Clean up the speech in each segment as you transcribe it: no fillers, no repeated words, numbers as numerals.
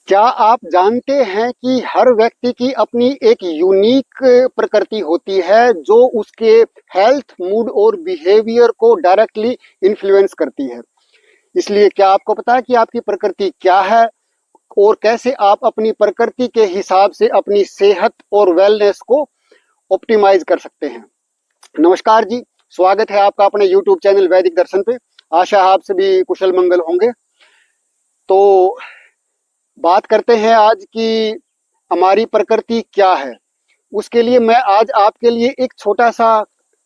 क्या आप जानते हैं कि हर व्यक्ति की अपनी एक यूनिक प्रकृति होती है जो उसके हेल्थ, मूड और बिहेवियर को डायरेक्टली इन्फ्लुएंस करती है। इसलिए क्या आपको पता है कि आपकी प्रकृति क्या है और कैसे आप अपनी प्रकृति के हिसाब से अपनी सेहत और वेलनेस को ऑप्टिमाइज कर सकते हैं। नमस्कार जी, स्वागत है आपका अपने YouTube चैनल वैदिक दर्शन पे। आशा है आप सभी कुशल मंगल होंगे। तो बात करते हैं आज की हमारी प्रकृति क्या है। उसके लिए मैं आज आपके लिए एक छोटा सा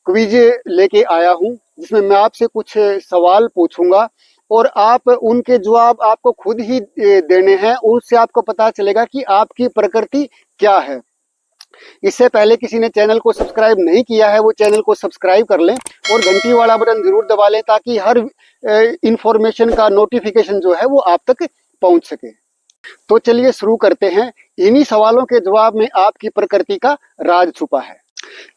क्विज लेके आया हूं, जिसमें मैं आपसे कुछ सवाल पूछूंगा और आप उनके जवाब आपको खुद ही देने हैं। उससे आपको पता चलेगा कि आपकी प्रकृति क्या है। इससे पहले किसी ने चैनल को सब्सक्राइब नहीं किया है, वो चैनल को सब्सक्राइब कर लें और घंटी वाला बटन जरूर दबा लें, ताकि हर इंफॉर्मेशन का नोटिफिकेशन जो है वो आप तक पहुंच सके। तो चलिए शुरू करते हैं। इन्हीं सवालों के जवाब में आपकी प्रकृति का राज छुपा है।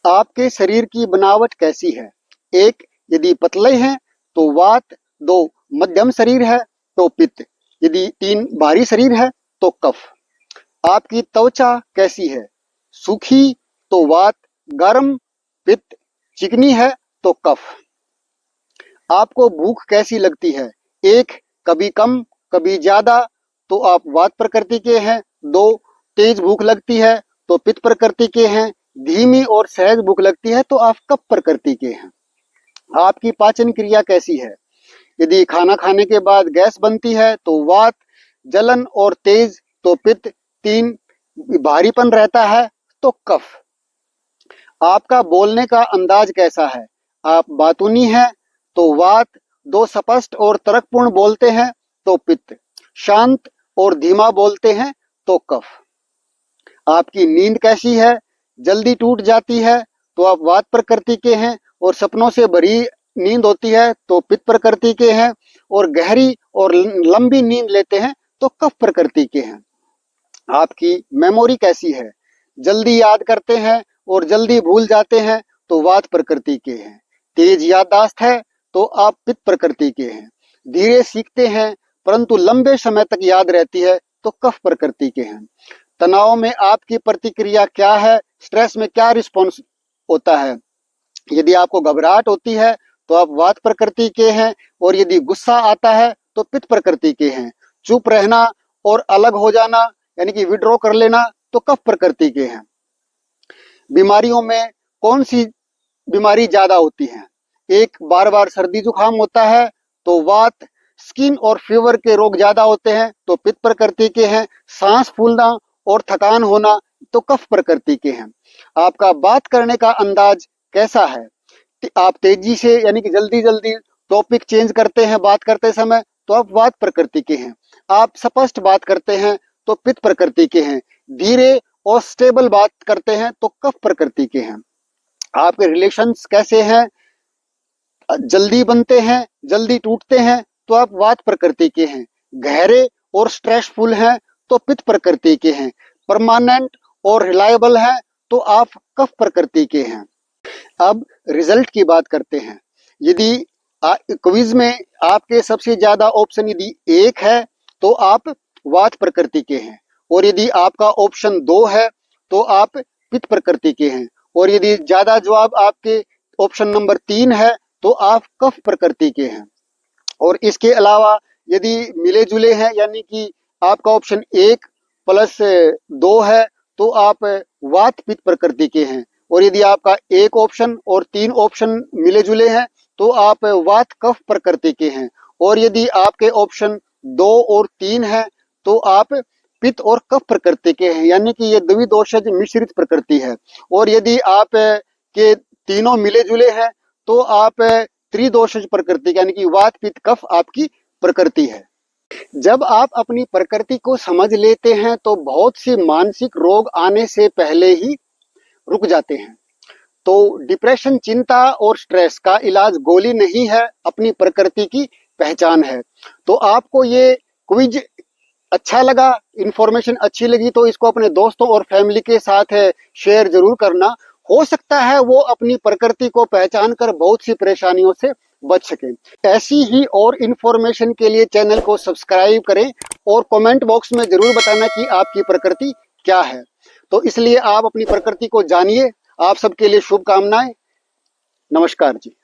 आपके शरीर की बनावट कैसी है? 1, यदि पतले हैं तो वात। 2, मध्यम शरीर है तो पित्त। यदि 3, भारी शरीर है तो कफ। आपकी त्वचा कैसी है? सूखी तो वात, गर्म पित्त, चिकनी है तो कफ। आपको भूख कैसी लगती है? 1, कभी कम कभी ज्यादा तो आप वात प्रकृति के हैं। 2, तेज भूख लगती है तो पित्त प्रकृति के हैं। धीमी और सहज भूख लगती है तो आप कफ प्रकृति के हैं। आपकी पाचन क्रिया कैसी है? यदि खाना खाने के बाद गैस बनती है तो वात, जलन और तेज तो पित्त। 3, भारीपन रहता है तो कफ। आपका बोलने का अंदाज कैसा है? आप बातूनी हैं तो वात। 2, स्पष्ट और तर्कपूर्ण बोलते हैं तो पित्त। शांत और धीमा बोलते हैं तो कफ। आपकी नींद कैसी है? जल्दी टूट जाती है तो आप वात प्रकृति के हैं और सपनों से भरी नींद होती है तो पित्त प्रकृति के हैं और गहरी और लंबी नींद लेते हैं तो कफ प्रकृति के हैं। आपकी मेमोरी कैसी है? जल्दी याद करते हैं और जल्दी भूल जाते हैं तो वात प्रकृति के हैं। तेज याददाश्त है तो आप पित्त प्रकृति के हैं। धीरे सीखते हैं परंतु लंबे समय तक याद रहती है तो कफ प्रकृति के हैं। तनाव में आपकी प्रतिक्रिया क्या है? स्ट्रेस में क्या रिस्पॉन्स होता है? यदि आपको घबराहट होती है तो आप वात प्रकृति के हैं और यदि गुस्सा आता है तो पित्त प्रकृति के हैं। चुप रहना और अलग हो जाना यानी कि विड्रॉ कर लेना तो कफ प्रकृति के हैं। बीमारियों में कौन सी बीमारी ज्यादा होती है? 1, बार बार सर्दी जुकाम होता है तो वात। स्किन और फीवर के रोग ज्यादा होते हैं तो पित्त प्रकृति के हैं। सांस फूलना और थकान होना तो कफ प्रकृति के हैं। आपका बात करने का अंदाज कैसा है? आप तेजी से यानी कि जल्दी जल्दी टॉपिक चेंज करते हैं बात करते समय तो आप वात प्रकृति के हैं। आप स्पष्ट बात करते हैं तो पित्त प्रकृति के हैं। धीरे और स्टेबल बात करते हैं तो कफ प्रकृति के हैं। आपके रिलेशंस कैसे हैं? जल्दी बनते हैं, जल्दी टूटते हैं तो आप वात प्रकृति के हैं। गहरे और स्ट्रेसफुल हैं तो पित्त प्रकृति के हैं। परमानेंट और रिलायबल हैं तो आप कफ प्रकृति के हैं। अब रिजल्ट की बात करते हैं। यदि क्विज में आपके सबसे ज्यादा ऑप्शन यदि 1 है तो आप वात प्रकृति के हैं और यदि आपका ऑप्शन 2 है तो आप पित्त प्रकृति के हैं और यदि ज्यादा जवाब आपके ऑप्शन नंबर 3 है तो आप कफ प्रकृति के हैं। और इसके अलावा यदि मिले जुले हैं यानी कि आपका ऑप्शन 1 प्लस 2 है तो आप वात पित्त प्रकृति के हैं और यदि आपका 1 ऑप्शन और 3 ऑप्शन मिले जुले हैं तो आप वात कफ प्रकृति के हैं और यदि आपके ऑप्शन 2 और 3 है तो आप पित्त और कफ प्रकृति के हैं, यानी कि ये द्विदोषज मिश्रित प्रकृति है। और यदि आप के तीनों मिले जुले हैं तो आप त्रिदोषज प्रकृति यानी कि वात पित्त कफ आपकी प्रकृति है। जब आप अपनी प्रकृति को समझ लेते हैं तो बहुत से मानसिक रोग आने से पहले ही रुक जाते हैं। तो डिप्रेशन, चिंता और स्ट्रेस का इलाज गोली नहीं है, अपनी प्रकृति की पहचान है। तो आपको ये क्विज अच्छा लगा, इंफॉर्मेशन अच्छी लगी तो इसको अपने दोस्तों और फैमिली के साथ शेयर जरूर करना। हो सकता है वो अपनी प्रकृति को पहचान कर बहुत सी परेशानियों से बच सके। ऐसी ही और इन्फॉर्मेशन के लिए चैनल को सब्सक्राइब करें और कमेंट बॉक्स में जरूर बताना कि आपकी प्रकृति क्या है। तो इसलिए आप अपनी प्रकृति को जानिए। आप सबके लिए शुभकामनाएं। नमस्कार जी।